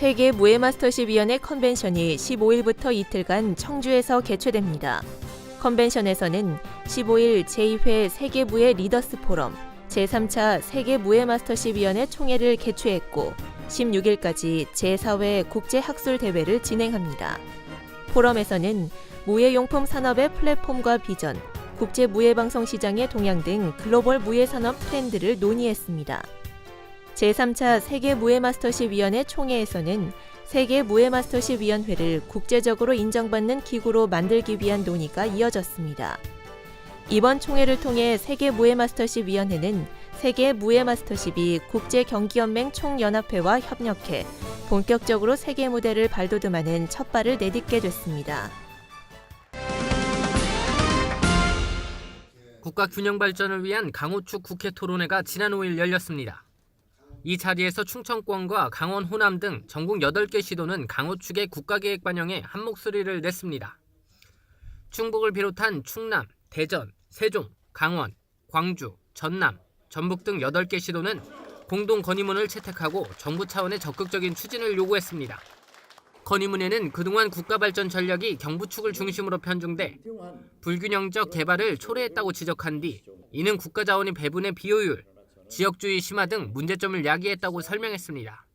세계 무에마스터십위원회 컨벤션이 15일부터 이틀간 청주에서 개최됩니다. 컨벤션에서는 15일 제2회 세계 무에 리더스 포럼, 제3차 세계 무에마스터십위원회 총회를 개최했고 16일까지 제4회 국제학술대회를 진행합니다. 포럼에서는 무예용품 산업의 플랫폼과 비전, 국제 무예방송 시장의 동향 등 글로벌 무예산업 트렌드를 논의했습니다. 제3차 세계 무에마스터십위원회 총회에서는 세계 무에마스터십위원회를 국제적으로 인정받는 기구로 만들기 위한 논의가 이어졌습니다. 이번 총회를 통해 세계 무에마스터십위원회는 세계 무에마스터십이 국제경기연맹 총연합회와 협력해 본격적으로 세계 무대를 발돋움하는 첫 발을 내딛게 됐습니다. 국가 균형 발전을 위한 강호축 국회 토론회가 지난 5일 열렸습니다. 이 자리에서 충청권과 강원, 호남 등 전국 8개 시도는 강호축의 국가계획 반영에 한 목소리를 냈습니다. 충북을 비롯한 충남, 대전, 세종, 강원, 광주, 전남, 전북 등 8개 시도는 공동 건의문을 채택하고 정부 차원의 적극적인 추진을 요구했습니다. 건의문에는 그동안 국가발전 전략이 경부축을 중심으로 편중돼 불균형적 개발을 초래했다고 지적한 뒤 이는 국가자원의 배분의 비효율, 지역주의 심화 등 문제점을 야기했다고 설명했습니다.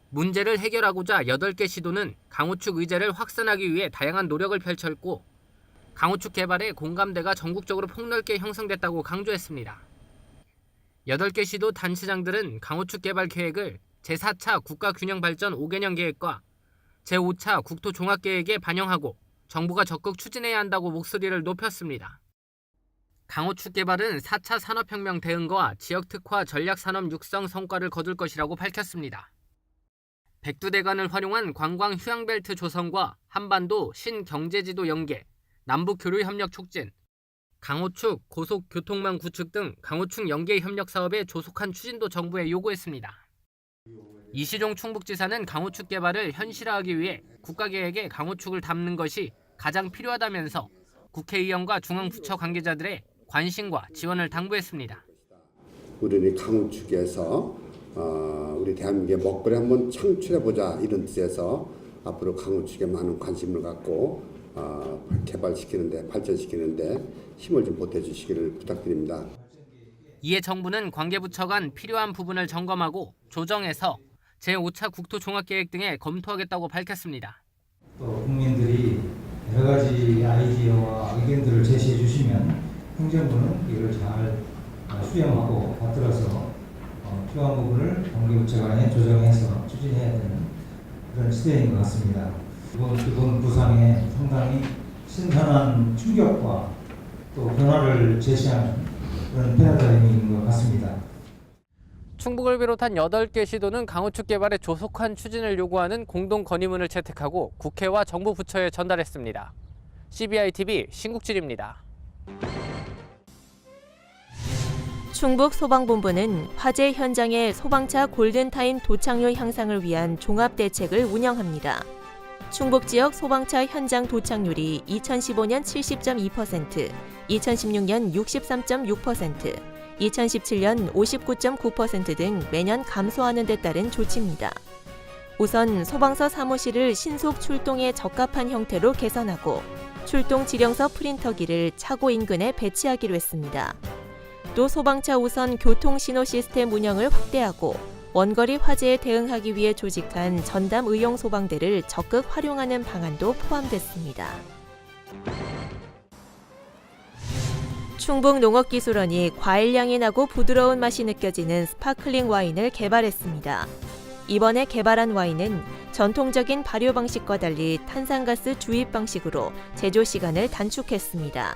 문제를 해결하고자 8개 시도는 강호축 의제를 확산하기 위해 다양한 노력을 펼쳤고 강호축 개발에 공감대가 전국적으로 폭넓게 형성됐다고 강조했습니다. 8개 시도 단체장들은 강호축 개발 계획을 제4차 국가균형발전 5개년 계획과 제5차 국토종합계획에 반영하고 정부가 적극 추진해야 한다고 목소리를 높였습니다. 강호축 개발은 4차 산업혁명 대응과 지역특화 전략산업 육성 성과를 거둘 것이라고 밝혔습니다. 백두대간을 활용한 관광 휴양벨트 조성과 한반도 신경제지도 연계, 남북교류협력 촉진, 강호축 고속교통망 구축 등 강호축 연계 협력 사업의 조속한 추진도 정부에 요구했습니다. 이시종 충북지사는 강호축 개발을 현실화하기 위해 국가계획에 강호축을 담는 것이 가장 필요하다면서 국회의원과 중앙부처 관계자들의 관심과 지원을 당부했습니다. 우리는 강호축에서 우리 대한민국의 먹거리 한번 창출해보자 이런 뜻에서 앞으로 강호축에 많은 관심을 갖고 개발시키는데 발전시키는데 힘을 좀 보태주시기를 부탁드립니다. 이에 정부는 관계부처 간 필요한 부분을 점검하고 조정해서 제5차 국토종합계획 등에 검토하겠다고 밝혔습니다. 또 국민들이 여러 가지 아이디어와 의견들을 제시해 주시면 행정부는 이를 잘 수렴하고 받들어서 필요한 부분을 관계부처 간에 조정해서 추진해야 되는 그런 시대인 것 같습니다. 이번 부상에 상당히 신선한 충격과 또 변화를 제시하는 그런 패러다임인 것 같습니다. 충북을 비롯한 8개 시도는 강호축 개발의 조속한 추진을 요구하는 공동 건의문을 채택하고 국회와 정부 부처에 전달했습니다. CBI-TV 신국진입니다. 충북 소방본부는 화재 현장의 소방차 골든타임 도착률 향상을 위한 종합대책을 운영합니다. 충북 지역 소방차 현장 도착률이 2015년 70.2%, 2016년 63.6%, 2017년 59.9% 등 매년 감소하는 데 따른 조치입니다. 우선 소방서 사무실을 신속 출동에 적합한 형태로 개선하고 출동 지령서 프린터기를 차고 인근에 배치하기로 했습니다. 또 소방차 우선 교통신호 시스템 운영을 확대하고 원거리 화재에 대응하기 위해 조직한 전담 의용 소방대를 적극 활용하는 방안도 포함됐습니다. 충북농업기술원이 과일향이 나고 부드러운 맛이 느껴지는 스파클링 와인을 개발했습니다. 이번에 개발한 와인은 전통적인 발효 방식과 달리 탄산가스 주입 방식으로 제조 시간을 단축했습니다.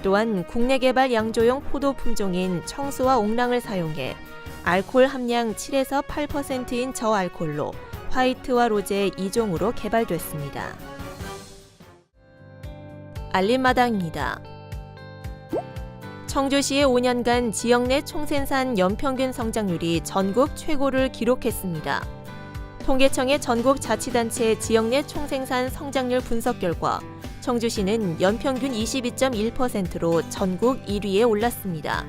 또한 국내 개발 양조용 포도 품종인 청수와 옥랑을 사용해 알코올 함량 7에서 8%인 저알코올로 화이트와 로제 2종으로 개발됐습니다. 알림마당입니다. 청주시의 5년간 지역 내 총생산 연평균 성장률이 전국 최고를 기록했습니다. 통계청의 전국 자치단체 지역 내 총생산 성장률 분석 결과 청주시는 연평균 22.1%로 전국 1위에 올랐습니다.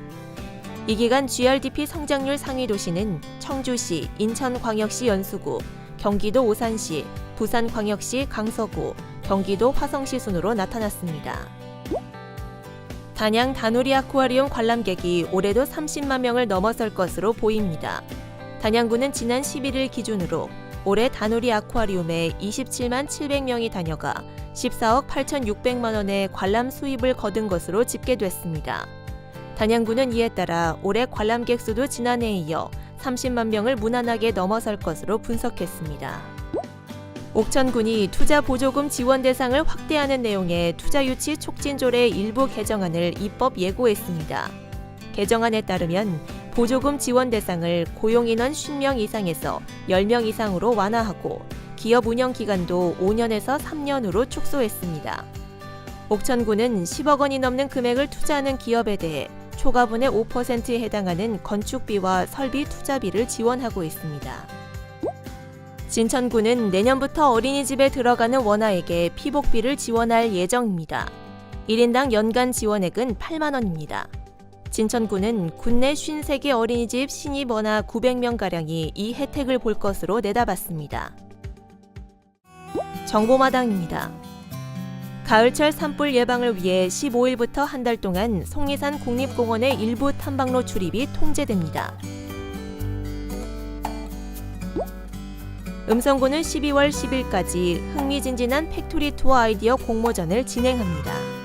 이 기간 GRDP 성장률 상위 도시는 청주시, 인천광역시 연수구, 경기도 오산시, 부산광역시 강서구, 경기도 화성시 순으로 나타났습니다. 단양 다누리 아쿠아리움 관람객이 올해도 30만 명을 넘어설 것으로 보입니다. 단양구는 지난 11일 기준으로 올해 다누리 아쿠아리움에 27만 700명이 다녀가 14억 8,600만 원의 관람 수입을 거둔 것으로 집계됐습니다. 단양구는 이에 따라 올해 관람객 수도 지난해에 이어 30만 명을 무난하게 넘어설 것으로 분석했습니다. 옥천군이 투자 보조금 지원 대상을 확대하는 내용의 투자유치 촉진조례 일부 개정안을 입법 예고했습니다. 개정안에 따르면 보조금 지원 대상을 고용인원 50명 이상에서 10명 이상으로 완화하고 기업 운영 기간도 5년에서 3년으로 축소했습니다. 옥천군은 10억 원이 넘는 금액을 투자하는 기업에 대해 초과분의 5%에 해당하는 건축비와 설비 투자비를 지원하고 있습니다. 진천구는 내년부터 어린이집에 들어가는 원아에게 피복비를 지원할 예정입니다. 1인당 연간 지원액은 8만 원입니다. 진천구는 국내 53개 어린이집 신입 원아 900명가량이 이 혜택을 볼 것으로 내다봤습니다. 정보마당입니다. 가을철 산불 예방을 위해 15일부터 한 달 동안 속리산 국립공원의 일부 탐방로 출입이 통제됩니다. 음성구는 12월 10일까지 흥미진진한 팩토리 투어 아이디어 공모전을 진행합니다.